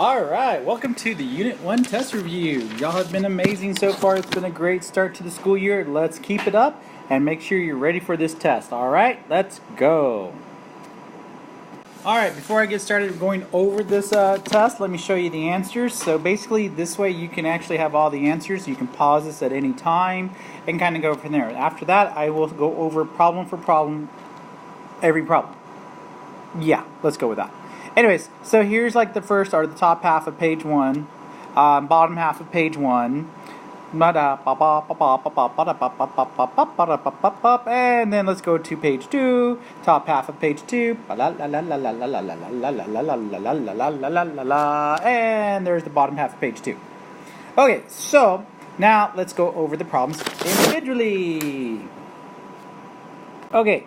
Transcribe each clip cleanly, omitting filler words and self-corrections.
Alright, welcome to the Unit 1 test review. Y'all have been amazing so far. It's been a great start to the school year. Let's keep it up and make sure you're ready for this test. Alright, let's go. Alright, before I get started going over this test, let me show you the answers. So basically, this way you can actually have all the answers. You can pause this at any time and kind of go from there. After that, I will go over problem for problem, every problem. Yeah, let's go with that. Anyways, so here's like the first or the top half of page 1, bottom half of page 1, and then let's go to page 2, top half of page 2, and there's the bottom half of page 2. Okay, so now let's go over the problems individually. Okay.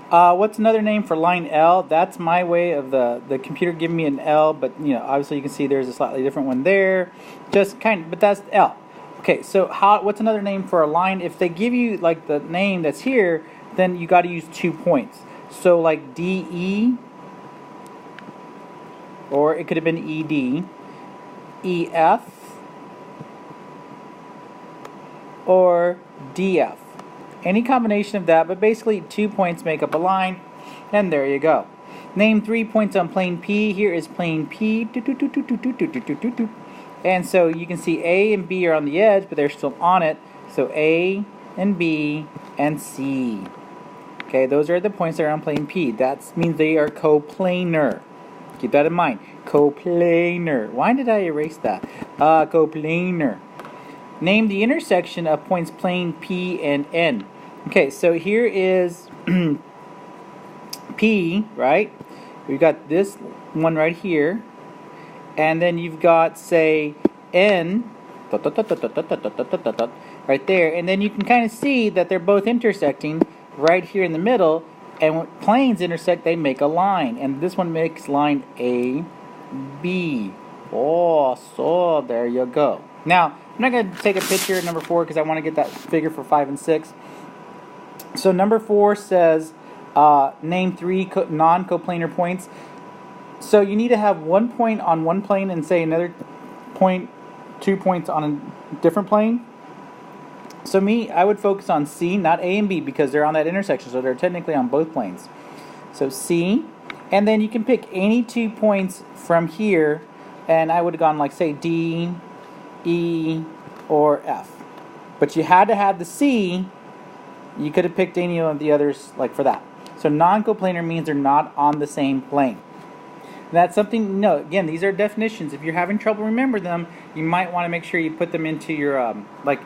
What's another name for line L? That's my way of the computer giving me an L, but obviously you can see there's a slightly different one there. But that's L. Okay, so what's another name for a line? If they give you like the name that's here, then you got to use 2 points. So like DE, or it could have been ED, EF, or DF. Any combination of that, but basically 2 points make up a line, and there you go. Name 3 points on plane P. Here is plane P. And so you can see A and B are on the edge, but they're still on it. So A and B and C. Okay, those are the points that are on plane P. That means they are coplanar. Keep that in mind. Coplanar. Why did I erase that? Coplanar. Name the intersection of points plane P and N. Okay, so here is P, right? We've got this one right here. And then you've got, say, N, right there. And then you can kind of see that they're both intersecting right here in the middle. And when planes intersect, they make a line. And this one makes line A, B. Oh, so there you go. Now, I'm not going to take a picture of number 4 because I want to get that figure for 5 and 6. So number 4 says name 3 non-coplanar points. So you need to have 1 point on one plane and say another 2 points on a different plane. So I would focus on C, not A and B, because they're on that intersection, so they're technically on both planes. So C, and then you can pick any 2 points from here, and I would have gone like, say, D, E, or F. But you had to have the C. You could have picked any of the others like for that. So non-coplanar means they're not on the same plane. That's something, again, these are definitions. If you're having trouble remembering them, you might want to make sure you put them into your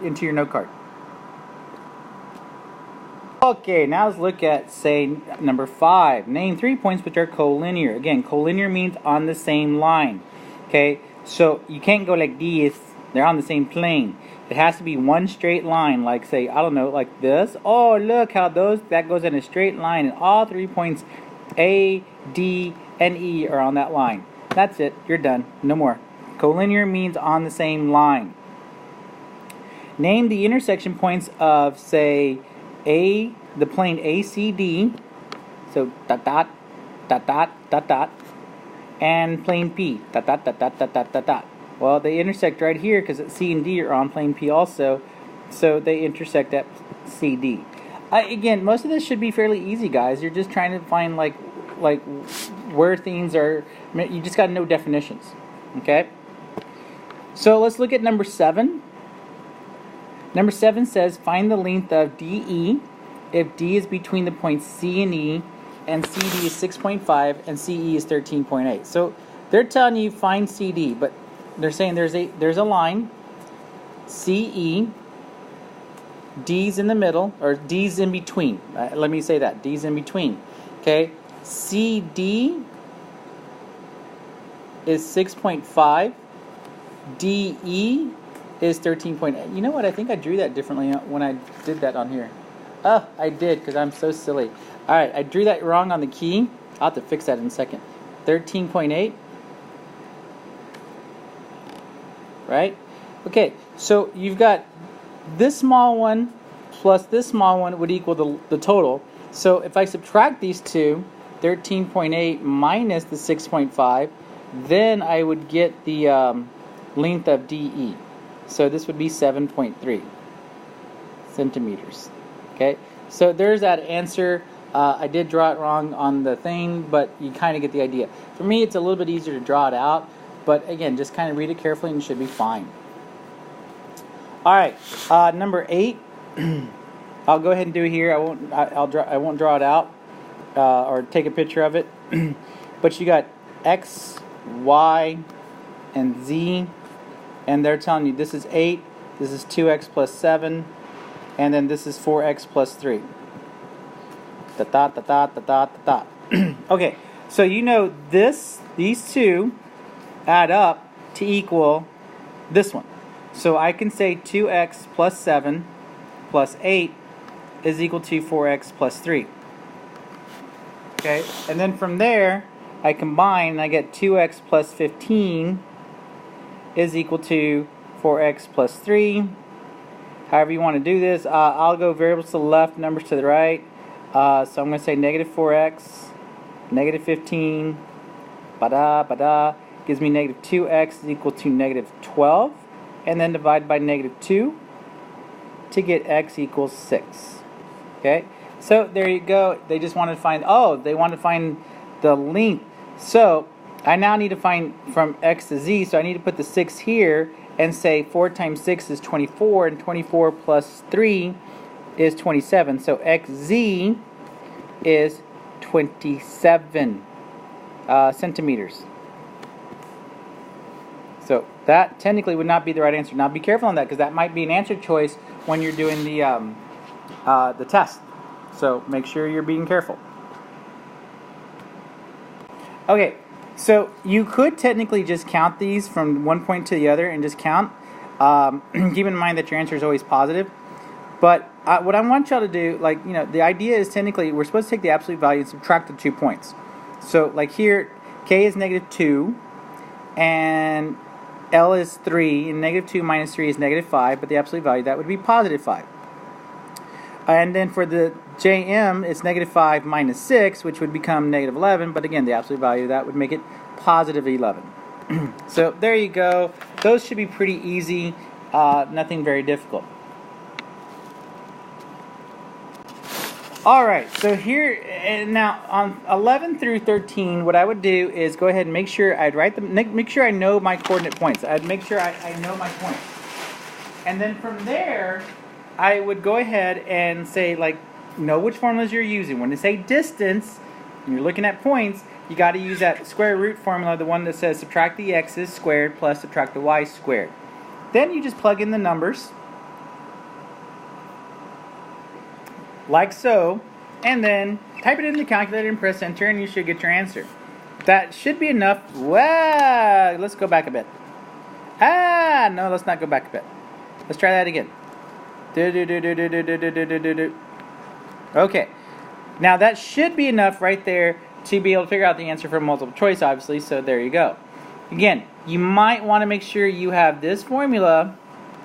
into your note card. Okay, now let's look at, say, number 5. Name 3 points which are collinear. Again, collinear means on the same line. Okay, so you can't go like this. They're on the same plane. It has to be one straight line, like, say, I don't know, like this. Oh, look how that goes in a straight line, and all 3 points A, D, and E are on that line. That's it. You're done. No more. Collinear means on the same line. Name the intersection points of, say, the plane ACD. So dot dot dot dot dot dot, and plane P. Dot dot dot dot dot dot dot dot. Well, they intersect right here because C and D are on plane P also, so they intersect at CD. Again, most of this should be fairly easy, guys. You're just trying to find like where things are. You just got to know definitions, okay? So let's look at number 7. Number 7 says find the length of DE if D is between the points C and E, and CD is 6.5 and CE is 13.8. So they're telling you find CD, but they're saying there's a line, CE, D's in the middle, or D's in between. Let me say that, D's in between. Okay, CD is 6.5, DE is 13.8. You know what? I think I drew that differently when I did that on here. Oh, I did, because I'm so silly. All right, I drew that wrong on the key. I'll have to fix that in a second. 13.8. Right? Okay, so you've got this small one plus this small one would equal the total. So if I subtract these two, 13.8 minus the 6.5, then I would get the length of DE. So this would be 7.3 centimeters. Okay, so there's that answer. I did draw it wrong on the thing, but you kind of get the idea. For me, it's a little bit easier to draw it out, but again, just kind of read it carefully and it should be fine. All right, number 8. I'll go ahead and do it here. I won't draw it out or take a picture of it. But you got X, Y, and Z, and they're telling you this is 8, this is 2x plus 7, and then this is 4x plus 3. Okay, so you know these two add up to equal this one. So I can say 2x plus 7 plus 8 is equal to 4x plus 3. Okay, and then from there I combine and I get 2x plus 15 is equal to 4x plus 3. However you want to do this, I'll go variables to the left, numbers to the right. So I'm going to say negative 4x, negative 15, gives me negative 2x is equal to negative 12, and then divide by negative 2 to get x equals 6. Okay, so there you go. They just wanted to find, they want to find the length. So I now need to find from x to z, so I need to put the 6 here and say 4 times 6 is 24, and 24 plus 3 is 27. So xz is 27 centimeters. So that technically would not be the right answer. Now be careful on that, because that might be an answer choice when you're doing the test. So make sure you're being careful. Okay, so you could technically just count these from one point to the other and just count. Keep in mind that your answer is always positive. But what I want y'all to do, the idea is technically we're supposed to take the absolute value and subtract the 2 points. So like here, k is negative 2, and L is 3, and negative 2 minus 3 is negative 5, but the absolute value, that would be positive 5. And then for the JM, it's negative 5 minus 6, which would become negative 11, but again, the absolute value, that would make it positive 11. So there you go. Those should be pretty easy, nothing very difficult. Alright, so here, now on 11 through 13, what I would do is go ahead and make sure I'd write them, make sure I know my coordinate points. I'd make sure I know my points. And then from there, I would go ahead and say, know which formulas you're using. When they say distance, and you're looking at points, you got to use that square root formula, the one that says subtract the x's squared plus subtract the y squared. Then you just plug in the numbers, like so, and then type it in the calculator and press enter, and you should get your answer. That should be enough. Wow, let's go back a bit. No, let's not go back a bit. Let's try that again. Okay, now that should be enough right there to be able to figure out the answer for multiple choice, obviously, so there you go. Again, you might want to make sure you have this formula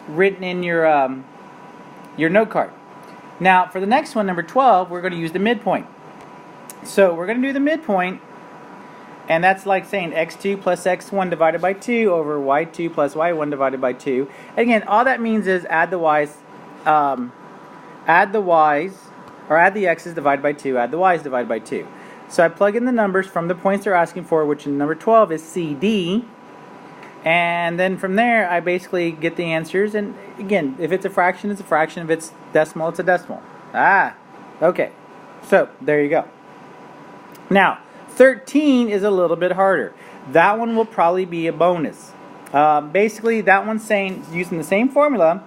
written in your note card. Now, for the next one, number 12, we're going to use the midpoint. So we're going to do the midpoint, and that's like saying x2 plus x1 divided by 2 over y2 plus y1 divided by 2. Again, all that means is add the y's, or add the x's divided by 2, add the y's divided by 2. So I plug in the numbers from the points they're asking for, which in number 12 is CD. And then from there, I basically get the answers. And again, if it's a fraction, it's a fraction. If it's decimal, it's a decimal. Okay. So there you go. Now, 13 is a little bit harder. That one will probably be a bonus. Basically, that one's saying, using the same formula,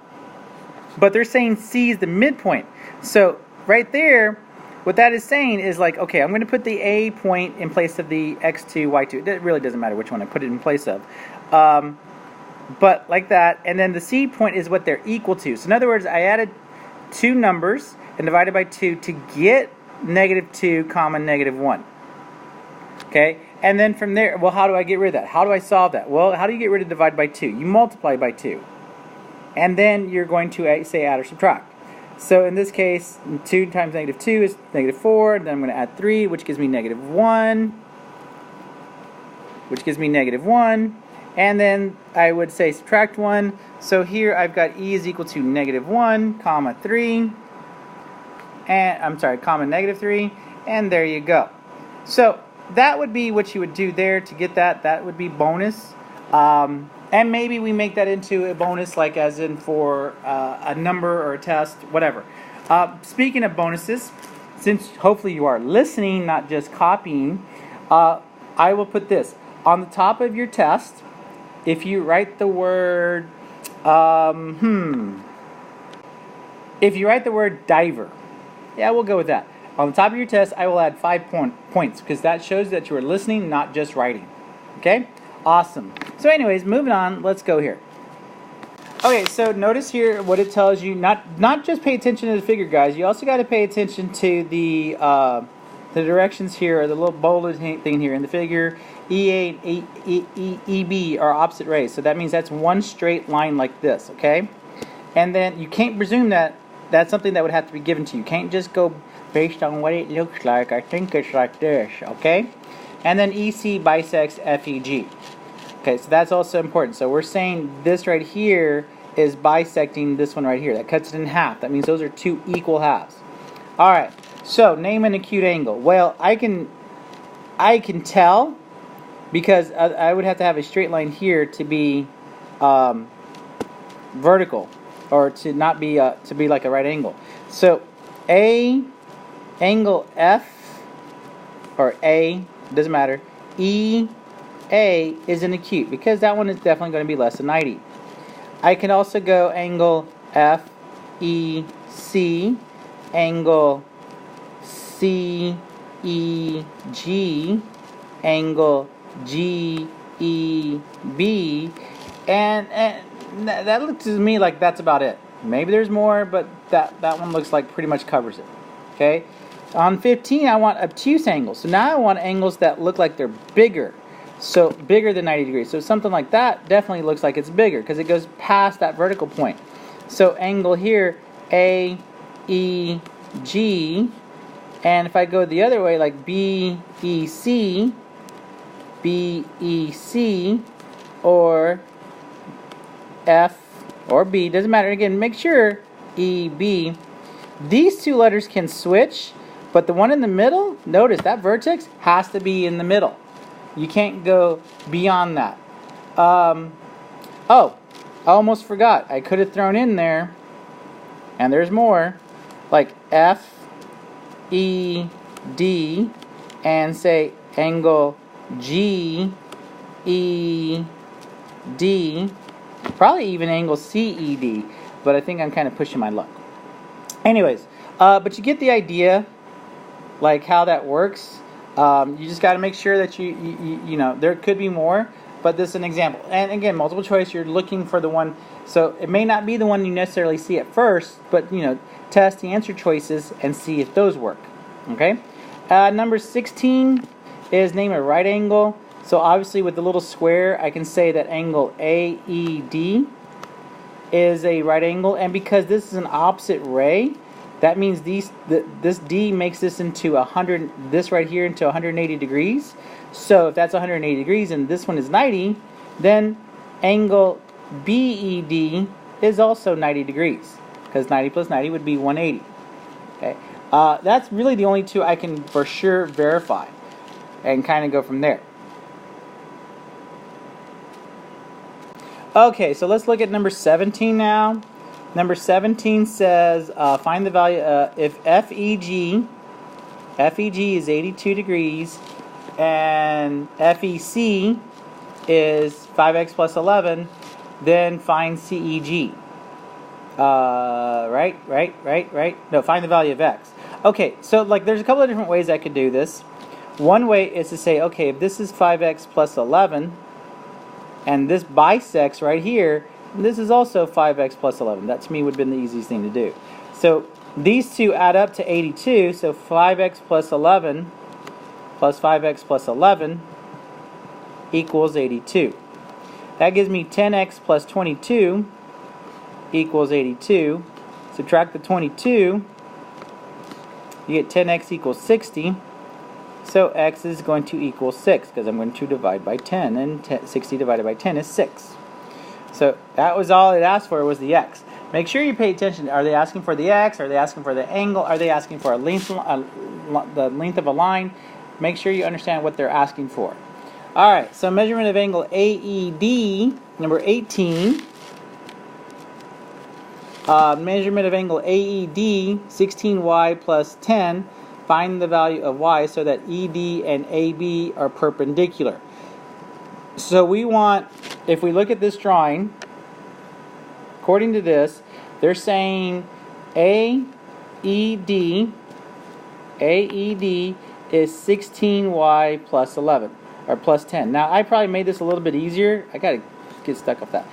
but they're saying C is the midpoint. So right there, what that is saying is okay, I'm going to put the A point in place of the x2, y2. It really doesn't matter which one I put it in place of. But like that, and then the C point is what they're equal to. So in other words, I added two numbers and divided by 2 to get negative 2 comma negative 1. Okay, and then from there, well, how do I get rid of that? How do I solve that? Well, how do you get rid of divide by 2? You multiply by 2. And then you're going to say add or subtract. So in this case, 2 times negative 2 is negative 4. Then I'm going to add 3, which gives me negative 1. which gives me -1. And then I would say subtract 1. So here I've got e is equal to -1, comma 3. And I'm sorry, comma -3. And there you go. So that would be what you would do there to get that. That would be bonus. And maybe we make that into a bonus, like as in for a number or a test, whatever. Speaking of bonuses, since hopefully you are listening, not just copying, I will put this on the top of your test. If you write the word, if you write the word diver, yeah, we'll go with that. On the top of your test, I will add 5 points because that shows that you are listening, not just writing. Okay? Awesome. So anyways, moving on, let's go here. Okay, so notice here what it tells you. Not just pay attention to the figure, guys. You also got to pay attention to the directions here, or the little bolded thing here in the figure. EA and EB are opposite rays, so that means that's one straight line like this, okay? And then you can't presume that that's something that would have to be given to you. You can't just go based on what it looks like. I think it's like this, okay? And then EC bisects FEG. Okay, so that's also important. So we're saying this right here is bisecting this one right here. That cuts it in half. That means those are two equal halves. All right, so name an acute angle. Well, I can tell because I would have to have a straight line here to be vertical, or to not be to be like a right angle. So A angle F, or A, doesn't matter, EA is an acute because that one is definitely going to be less than 90. I can also go angle FEC, angle CEG, angle GEB, and that looks to me like that's about it. Maybe there's more, but that one looks like pretty much covers it. Okay, on 15 I want obtuse angles. So now I want angles that look like they're bigger. So bigger than 90 degrees. So something like that definitely looks like it's bigger because it goes past that vertical point. So angle here, AEG, and if I go the other way, like BEC, or F or B, doesn't matter. Again, make sure EB. These two letters can switch, but the one in the middle, notice that vertex has to be in the middle. You can't go beyond that. Oh, I almost forgot. I could have thrown in there, and there's more, like F, E, D, and say angle G, E, D, probably even angle CED, but I think I'm kind of pushing my luck. Anyways, but you get the idea, like how that works. You just got to make sure that you know, there could be more, but this is an example. And again, multiple choice, you're looking for the one, so it may not be the one you necessarily see at first, but you know, test the answer choices and see if those work. Okay. Number 16 is name a right angle. So obviously with the little square, I can say that angle AED is a right angle, and because this is an opposite ray, that means this D makes this into 100, this right here into 180 degrees. So if that's 180 degrees and this one is 90, then angle BED is also 90 degrees, because 90 plus 90 would be 180. Okay, that's really the only two I can for sure verify, and kind of go from there. Okay, so let's look at number 17 now. Number 17 says find the value if FEG is 82 degrees and FEC is 5x plus 11, then find CEG. Right. No, find the value of x. Okay, so like there's a couple of different ways I could do this. One way is to say, okay, if this is 5x plus 11 and this bisects right here, this is also 5x plus 11. That to me would have been the easiest thing to do. So these two add up to 82. So 5x plus 11 plus 5x plus 11 equals 82. That gives me 10x plus 22 equals 82. Subtract the 22. You get 10x equals 60. So x is going to equal 6 because I'm going to divide by 10, and 60 divided by 10 is 6. So that was all it asked for, was the x. Make sure you pay attention. Are they asking for the x? Are they asking for the angle? Are they asking for the length of a line? Make sure you understand what they're asking for. Alright, so measurement of angle AED, number 18. Measurement of angle AED, 16y plus 10. Find the value of y so that ED and AB are perpendicular. So we want, if we look at this drawing, according to this, they're saying AED is 16y plus 11, or plus 10. Now, I probably made this a little bit easier. I got to get stuck off that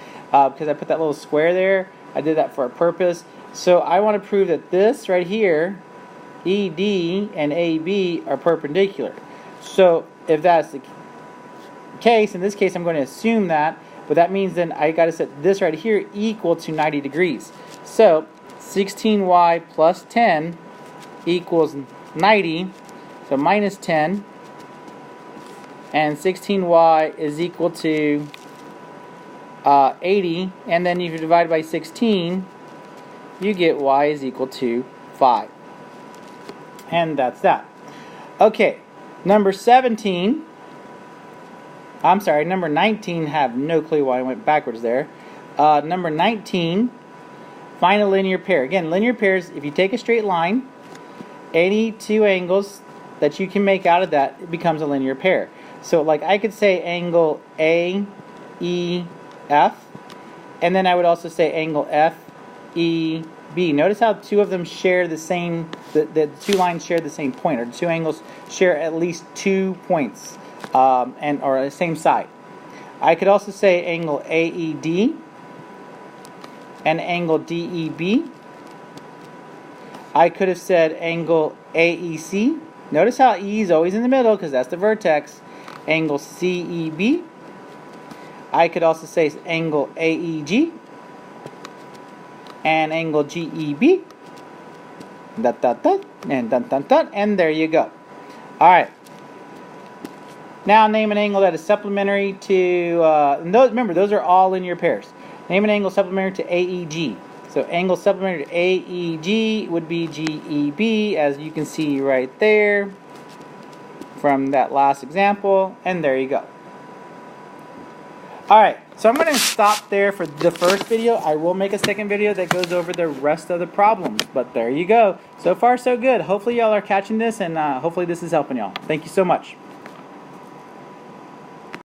because I put that little square there. I did that for a purpose. So I want to prove that this right here, ED and AB, are perpendicular. So if that's the case, in this case I'm going to assume that, but that means then I got to set this right here equal to 90 degrees. So 16y plus 10 equals 90, so minus 10, and 16y is equal to 80, and then if you divide by 16, you get y is equal to 5. And that's that. Okay, number 17. I'm sorry, number 19. Have no clue why I went backwards there. Number 19. Find a linear pair. Again, linear pairs, if you take a straight line, any two angles that you can make out of that, it becomes a linear pair. So, like, I could say angle AEF, and then I would also say angle FEB. Notice how two of them share the same, the two lines share the same point, or the two angles share at least 2 points, or the same side. I could also say angle AED and angle DEB. I could have said angle AEC. Notice how E is always in the middle because that's the vertex. Angle CEB. I could also say angle AEG and angle GEB. Dot, dot, dot, and dot, dot, dot, and there you go. Alright. Now name an angle that is supplementary to, remember, those are all linear pairs. Name an angle supplementary to AEG. So angle supplementary to AEG would be GEB, as you can see right there from that last example, and there you go. Alright, so I'm going to stop there for the first video. I will make a second video that goes over the rest of the problems, but there you go. So far, so good. Hopefully y'all are catching this, and hopefully this is helping y'all. Thank you so much.